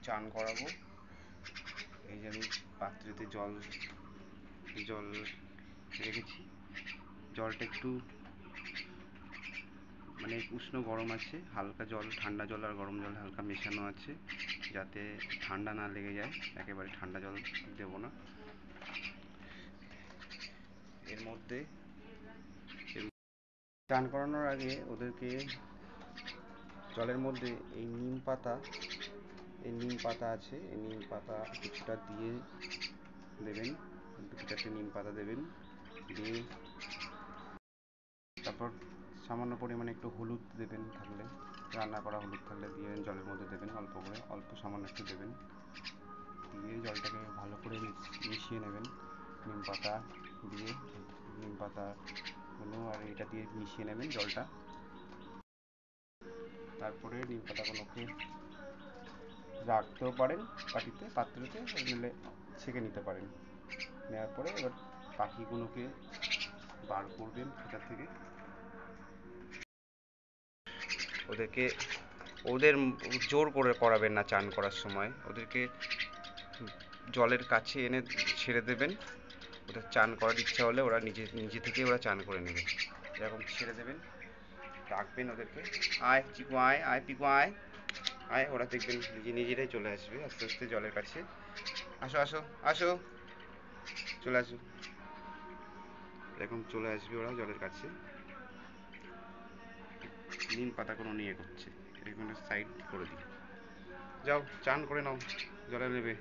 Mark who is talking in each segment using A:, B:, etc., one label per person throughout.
A: চান করাবো। এই যে আমি পাত্রেতে জল রেখেছি। জলটা একটু মানে উষ্ণ গরম আছে, হালকা জল, ঠান্ডা জল আর গরম জল হালকা মেশানো আছে, যাতে ঠান্ডা না লেগে যায়। একেবারে ঠান্ডা জল দেবো না। এর মধ্যে চান করানোর আগে ওদেরকে জলের মধ্যে এই নিম পাতা আছে, এই নিম পাতা কিছুটা দিয়ে দেবেন, 2-4টে নিম পাতা দেবেন, দিয়ে তারপর সামান্য পরিমাণে একটু হলুদ দেবেন, থাকলে রান্না করা হলুদ থাকলে দিয়ে জলের মধ্যে দেবেন, অল্প করে, অল্প সামান্য একটু দেবেন, দিয়ে জলটাকে ভালো করে মিশিয়ে নেবেন। নিম পাতাগুলো আর এটা দিয়ে মিশিয়ে নেবেন জলটা। তারপরে নিম পাতাগুলোকে রাখতেও পারেন পাত্রতে, নিলে ছেঁকে নিতে পারেন। নেওয়ার পরে এবার পাখিগুলোকে বার করবেন খোঁচা থেকে। ওদের জোর করে করাবেন না চান করার সময়, ওদেরকে জলের কাছে এনে ছেড়ে দেবেন। ওদের চান করার ইচ্ছা হলে ওরা নিজে থেকেই ওরা চান করে নেবে। এরকম ছেড়ে দেবেন, ডাকবেন ওদেরকে, আয় চিকু আয়, আয় পিকু আয়, আয়। ওরা দেখবেন নিজেরাই চলে আসবে আস্তে আস্তে জলের কাছে। আসো আসো আসো, চলে আসো। এরকম চলে আসবে ওরা জলের কাছে। নিম পাতাগুলো নিয়ে করছে, এখানে সাইড করে দিই। যাও চান করে নাও, জলে নেবে।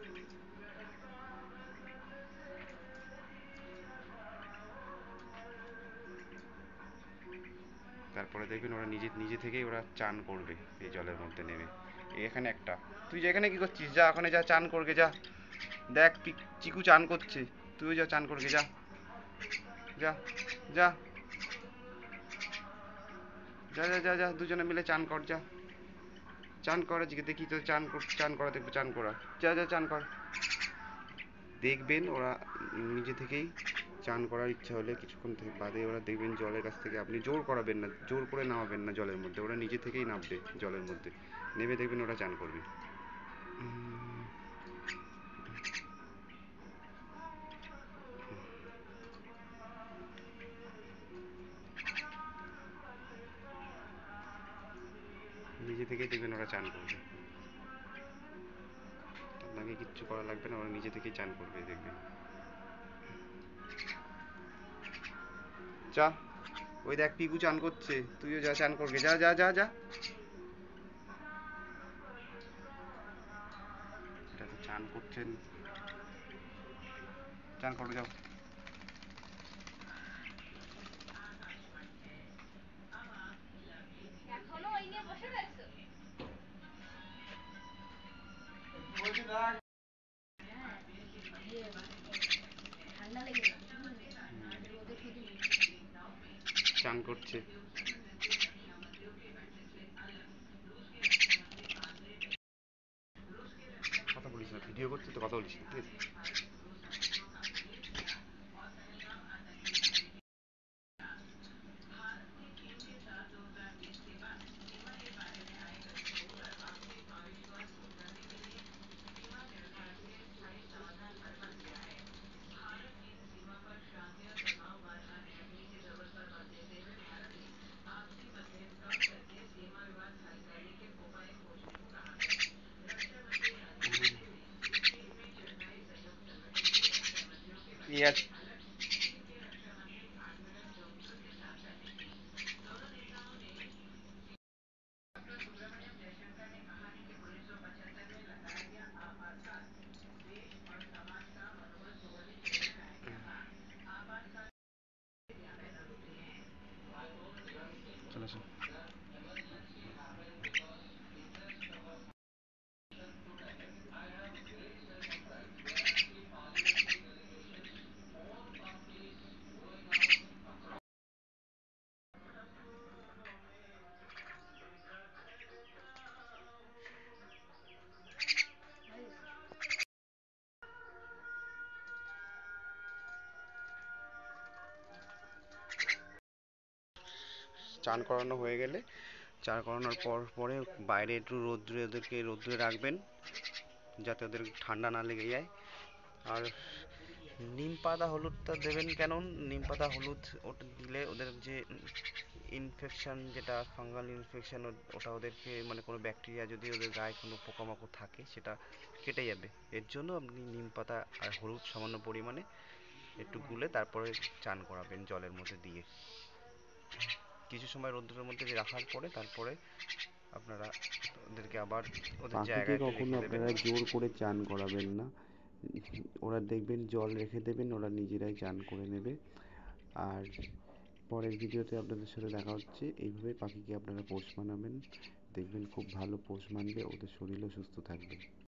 A: তারপরে দেখবেন ওরা নিজে থেকেই ওরা চান করবে এই জলের মধ্যে নেমে। এখানে একটা, তুই যেখানে কি করছিস, যা ওখানে যা চান করবে, যা। দেখ চিকু চান করছে, তুই যা চান করবে, যা যা যা যা যা যা যা, দুজনে মিলে চান কর, যা চান কর। আজকে দেখি তো চান করা দেখবো, চান করা, যা যা চান কর। দেখবেন ওরা নিজে থেকেই চান করার ইচ্ছা হলে কিছুক্ষণ থেকে বাদে ওরা দেখবেন জলের কাছ থেকে, আপনি জোর করাবেন না, জোর করে নামাবেন না জলের মধ্যে, ওরা নিজে থেকেই নামবে জলের মধ্যে, নেমে দেখবেন ওরা চান করবে। নিজে থেকেই দেখবেন ওরা চান করবে, আপনাকে কিচ্ছু করা লাগবে না, ওরা নিজে থেকেই চান করবে দেখবেন। যা, ওই দেখ পিকু চান করছে, তুইও যা চান করবে, যা যা যা যা। এটা তো চান করছেন, চান করবে, যাও। চান করছে, কথা বলিস না, ভিডিও করছিস তো, কথা বলিস না, ঠিক আছে? আছে, চলে আসো। চান করানো হয়ে গেলে, চান করানোর পরে বাইরে একটু রোদ্দুরে রাখবেন, যাতে ওদের ঠান্ডা না লেগে যায়। আর নিম পাতা হলুদটা দেবেন কেন? নিম পাতা হলুদ ওটা দিলে ওদের যে ইনফেকশন, যেটা ফাঙ্গাল ইনফেকশন, ওটা ওদেরকে মানে কোনো ব্যাকটেরিয়া যদি ওদের গায়ে কোনো পোকামাকড় থাকে সেটা কেটে যাবে। এর জন্য আপনি নিম পাতা আর হলুদ সামান্য পরিমাণে একটু গুলে তারপরে চান করাবেন জলের মধ্যে দিয়ে। কিছু সময় রোদ্দুরের মধ্যে রাখার পরে তারপরে আপনারা ওদেরকে আবার ওদের
B: পাখিকে
A: জায়গায়
B: কখনো
A: রেখে দেবেন।
B: আপনারা জোর করে চান করাবেন না। ওরা দেখবেন জল রেখে দেবেন, ওরা নিজেরাই চান করে নেবে। আর পরের ভিডিওতে আপনাদের সাথে দেখা হচ্ছে। এইভাবে পাখিকে আপনারা পোষ মানাবেন, দেখবেন খুব ভালো পোষ মানবে, ওদের শরীরও সুস্থ থাকবে।